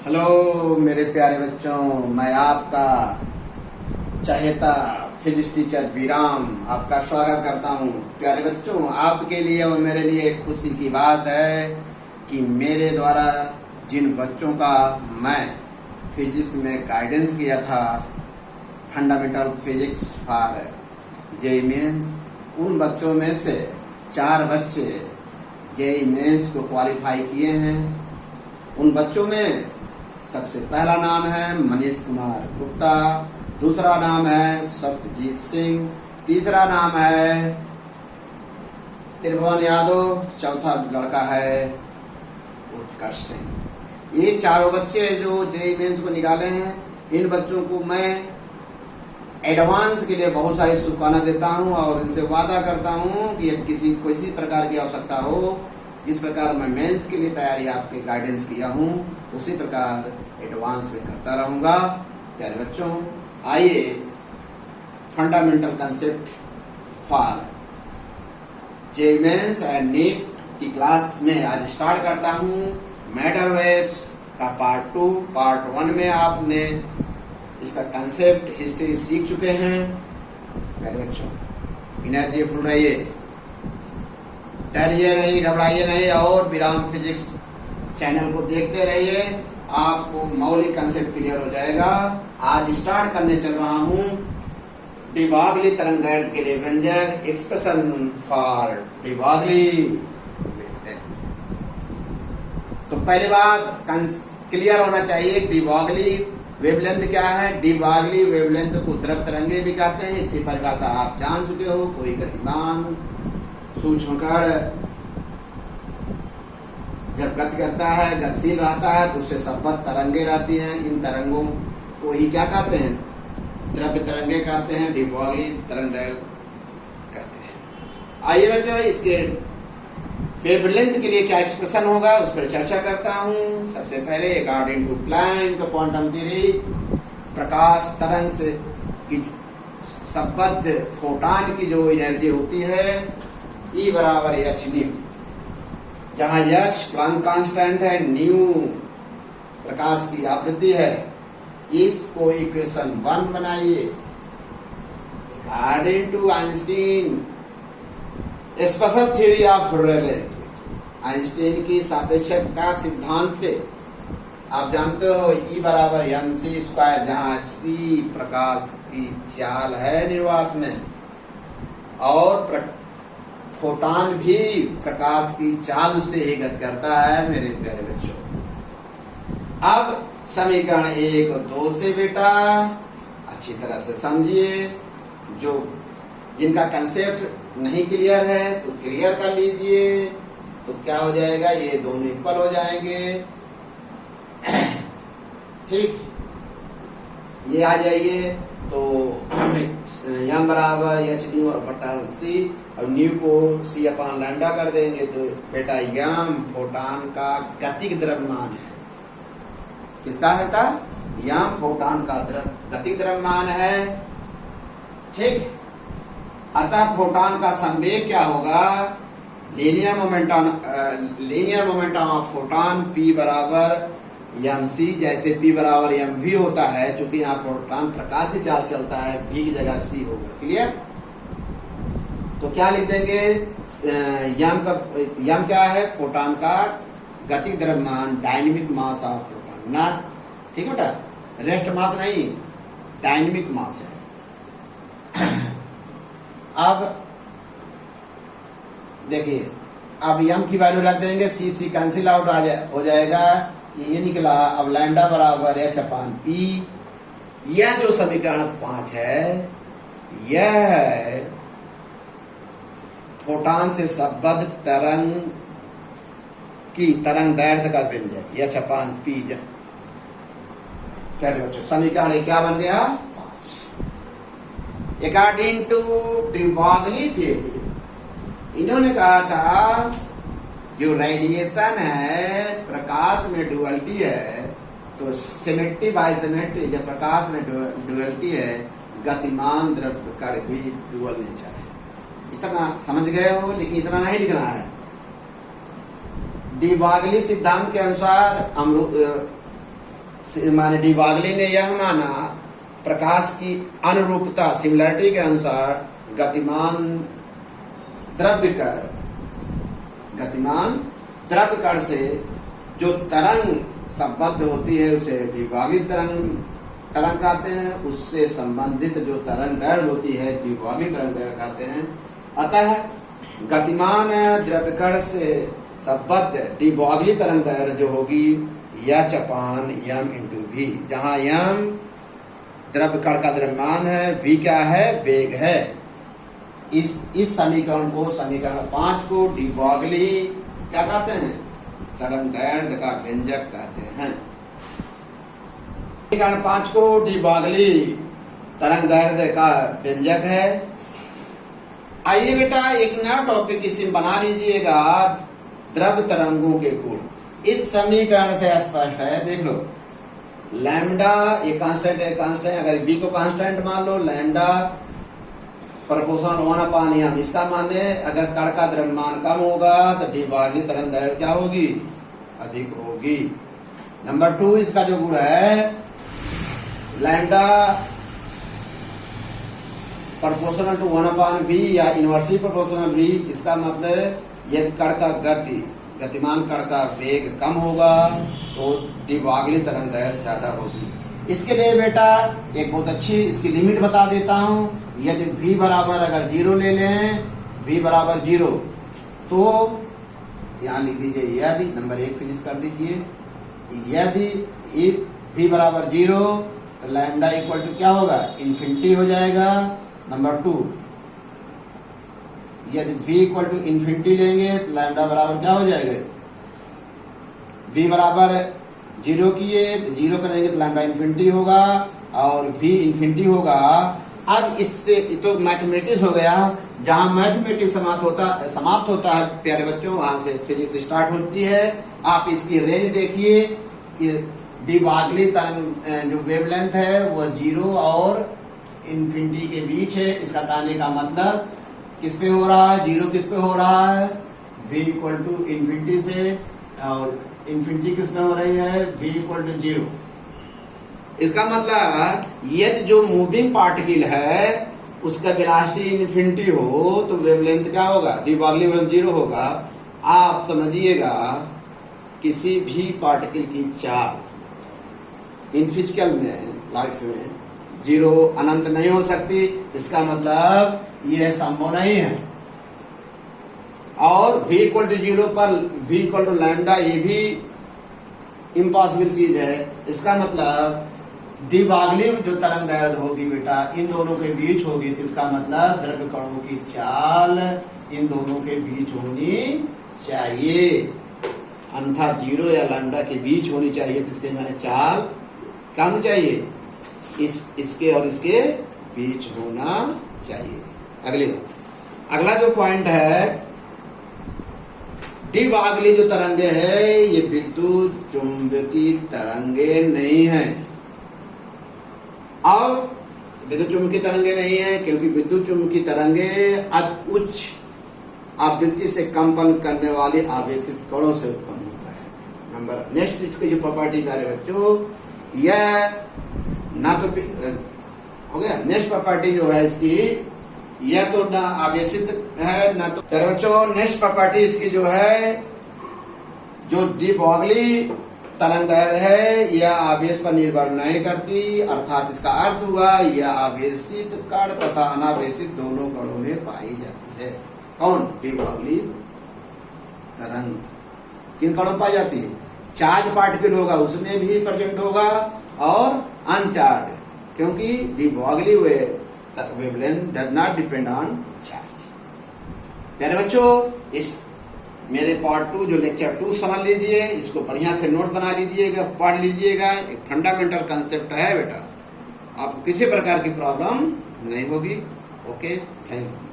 Hello मेरे प्यारे बच्चों, मैं आपका चहेता फिजिक्स टीचर विराम आपका स्वागत करता हूँ। प्यारे बच्चों, आपके लिए और मेरे लिए एक खुशी की बात है कि मेरे द्वारा जिन बच्चों का मैं फिजिक्स में गाइडेंस किया था, fundamental physics for JEE mains, उन बच्चों में से 4 बच्चे जेईई मेंस को क्वालिफाई किए हैं। उन बच्चों में सबसे पहला नाम है मनीष कुमार गुप्ता, दूसरा नाम है सत्यजीत सिंह, तीसरा नाम है त्रिभुवन यादव, चौथा लड़का है उत्कर्ष सिंह। ये चारों बच्चे जो जेईई मेंस को निकाले हैं, इन बच्चों को मैं एडवांस के लिए बहुत सारी शुभकामनाएं देता हूं और इनसे वादा करता हूं कि यदि किसी प्रकार की आवश्यकता हो, जिस प्रकार मैं मेंस के लिए तैयारी आपके गाइडेंस किया हूं, उसी प्रकार एडवांस में करता रहूंगा। प्यारे बच्चों, आइए fundamental concept for JEE mains and NEET की क्लास में आज स्टार्ट करता हूं। मैटर वेव्स का पार्ट 1 में आपने इसका कंसेप्ट हिस्ट्री सीख चुके हैं। प्यारे बच्चों, एनर्जी फुल रहिए, डरिए नहीं, घबराइए नहीं और विराम फिजिक्स चैनल को देखते रहिए, आपको मौलिक कंसेप्ट क्लियर हो जाएगा। आज स्टार्ट करने चल रहा हूं डी ब्रोगली तरंग दैर्ध्य के लिए व्यंजक, एक्सप्रेशन फॉर डी ब्रोगली। तो पहली बात क्लियर होना चाहिए, डी ब्रोगली वेवलेंथ क्या है। डी ब्रोगली वेवलेंथ को द्रव तरंगे भी कहते हैं। इसकी परिभाषा आप जान चुके हो। कोई गतिमान सूक्ष्म कण जब गति करता है, गतिशील रहता है, तो उससे संबद्ध तरंगे रहती हैं। इन तरंगों को ही क्या कहते हैं? द्रव्य तरंगे कहते हैं, डी ब्रोगली तरंग दैर्ध्य कहते हैं। आइए बच्चों, इसके वेवलेंथ के लिए क्या एक्सप्रेशन होगा उस पर चर्चा करता हूं। सबसे पहले according to Planck quantum theory, प्रकाश तरंग से की संबद्ध फोटॉन की जो एनर्जी होती है, E बराबर एच न्यू, जहां एच प्लैंक कांस्टेंट है, न्यू प्रकाश की आवृत्ति है। इसको इक्वेशन 1 बनाइए। According to Einstein special theory of relativity, Einstein की सापेक्षता सिद्धांत से आप जानते हो E बराबर mc², जहां c प्रकाश की चाल है निर्वात में और फोटॉन भी प्रकाश की चाल से ही गति करता है। मेरे प्यारे बच्चों, अब समीकरण 1 और 2 से बेटा अच्छी तरह से समझिए। जो जिनका कंसेप्ट नहीं क्लियर है तो क्लियर कर लीजिए। तो क्या हो जाएगा, ये दोनों इक्वल हो जाएंगे। ठीक, ये आ जाइए। तो यम बराबर एच न्यू बटा सी, और न्यू को सी अपॉन लैम्डा कर देंगे तो बेटा यम फोटॉन का गतिक द्रव्यमान है। किसका है बेटा? यम फोटॉन का गतिक द्रव्यमान है। ठीक, अतः फोटॉन का संवेग क्या होगा? Linear momentum of photon P बराबर mc, जैसे P बराबर mv होता है। क्योंकि यहाँ फोटॉन प्रकाश की चाल चलता है, v की जगह c होगा। क्लियर? तो क्या लिख देंगे? यम क्या है? फोटॉन का गतिक द्रव्यमान, डायनेमिक मास ऑफ फोटॉन ना। ठीक बेटा, रेस्ट मास नहीं, डायनेमिक मास है। अब देखिए, अब यम की वैल्यू रख देंगे, सी कैंसिल आउट हो जाएगा, ये निकला। अब लैम्डा बराबर एच अपॉन पी। यह जो समीकरण 5 है, यह है फोटॉन से संबद्ध तरंग की तरंग दैर्ध्य का व्यंजक, एच अपॉन पी। पहले बच्चों, समीकरण क्या बन गया? 5। According to de Broglie theory, इन्होंने कहा था जो रेडिएशन है, प्रकाश में डुअलिटी है, तो सिमेट्री बाय सिमेट्री, जब प्रकाश में डुअलिटी है, गतिमान द्रव्य कण भी डुअल नेचर है। इतना समझ गए हो, लेकिन इतना नहीं लिखना है। डी ब्रोगली सिद्धांत के अनुसार माने डी ब्रोगली ने यह माना प्रकाश की अनुरूपता सिमिलरिटी के अनुसार गतिमान द्रव्य कण से जो तरंग संबद्ध होती है उसे डी ब्रोगली तरंग कहते हैं। उससे संबंधित जो तरंग दैर्घ्य होती है डी ब्रोगली तरंग दैर्घ्य कहते हैं। अतः गतिमान द्रव्य कण से संबद्ध डी ब्रोगली तरंग दैर्घ्य जो होगी H upon M into V, जहाँ एम द्रव्य कण का द्रव्यमान है, वी क्या है, वेग है। इस समीकरण को, समीकरण 5 को डी ब्रोगली क्या कहते हैं, तरंग दैर्घ्य का व्यंजक कहते हैं। समीकरण 5 को डी ब्रोगली तरंग दैर्घ्य का व्यंजक है। आइए बेटा एक नया टॉपिक इसी बना लीजिएगा, द्रव्य तरंगों के गुण। इस समीकरण से स्पष्ट है, देख लो, लैम्डा ये कांस्टेंट है, अगर बी को कांस्टेंट मान लो, लैम्डा प्रोपोर्शनल 1/m, इसका माने अगर कण का द्रव्यमान कम होगा तो डी ब्रोगली तरंग दैर्घ्य क्या होगी, अधिक होगी। नंबर 2 इसका जो गुण है, लैम्डा प्रोपोर्शनल टू 1/v या इनवर्सली प्रोपोर्शनल v, इसका मतलब यदि कण का गतिमान कण का वेग कम होगा तो डी ब्रोगली तरंग दैर्घ्य ज्यादा होगी। इसके लिए बेटा एक बहुत अच्छी इसकी लिमिट बता देता हूं। यदि v बराबर अगर 0 ले लें, v बराबर 0, तो यहाँ लिख दीजिए यदि, नंबर 1 फिनिश कर दीजिए, यदि v बराबर 0 तो लैम्डा इक्वल टू क्या होगा, इन्फिनिटी हो जाएगा। नंबर 2, यदि v इक्वल टू इन्फिनिटी लेंगे तो लैम्डा बराबर क्या हो जाएगा, v बराबर 0 किए तो 0 करेंगे तो लैम्डा इन्फिनिटी होगा और v इन्फिनिटी होगा। अब इससे तो मैथमेटिक्स हो गया, जहां मैथमेटिक्स समाप्त होता है प्यारे बच्चों, वहां से फिजिक्स स्टार्ट होती है। आप इसकी रेंज देखिए, डी ब्रोगली तरंग जो वेवलेंथ है वो 0 और इन्फिनिटी के बीच है। इसका कहने का मतलब किस पे हो रहा है, 0 किस पे हो रहा है, v इक्वल टू इन्फिनिटी से, और इन्फिनिटी किस में हो रही है, v इक्वल टू 0। इसका मतलब यदि जो मूविंग पार्टिकल है उसका वेलोसिटी इन्फिनिटी हो तो वेवलेंथ क्या होगा, डी ब्रोगली वेवलेंथ 0 होगा। आप समझिएगा किसी भी पार्टिकल की चाल इन फिजिकल में लाइफ में 0 अनंत नहीं हो सकती। इसका मतलब यह संभव नहीं है। और v इक्वल टू 0 पर v इक्वल टू लैम्डा, ये भी इम्पॉसिबल चीज है। इसका मतलब डी ब्रोगली जो तरंग दैर्घ्य होगी बेटा इन दोनों के बीच होगी, तो इसका मतलब द्रव्य कणों की चाल इन दोनों के बीच होनी चाहिए, अन्यथा 0 या लैम्डा के बीच होनी चाहिए। तो इसके मैंने चाल क्या होनी चाहिए, इसके और इसके बीच होना चाहिए। अगला जो पॉइंट है, डी ब्रोगली जो तरंगे है ये विद्युत चुंबकीय तरंगे नहीं है। और विद्युत चुंबकीय तरंगे नहीं है क्योंकि विद्युत चुंबकीय तरंगे अति उच्च आवृत्ति से कंपन करने वाले आवेशित कणों से उत्पन्न होता है। नंबर नेक्स्ट इसकी जो प्रॉपर्टी प्यारे बच्चों, यह ना तो हो गया, नेक्स्ट प्रॉपर्टी जो है इसकी, यह तो ना आवेशित है ना तो। प्यारे बच्चों नेक्स्ट प्रॉपर्टी इसकी जो है, जो डी ब्रोगली तरंग दैर्घ्य है यह आवेश पर निर्भर नहीं करती, अर्थात इसका अर्थ हुआ यह आवेशित कण तथा अनावेशित दोनों कणों में पाई जाती है। कौन, डी ब्रोगली तरंग किन कणों में पाई जाती है, चार्ज पार्टिकल होगा उसमें भी प्रेजेंट होगा और अनचार्ज, क्योंकि de Broglie wavelength does not depend on charge. प्यारे बच्चों इस मेरे पार्ट 2 जो लेक्चर 2 समझ लीजिए, इसको बढ़िया से नोट बना लीजिएगा, पढ़ लीजिएगा। एक फंडामेंटल कंसेप्ट है बेटा, आपको किसी प्रकार की प्रॉब्लम नहीं होगी। Okay, thank you.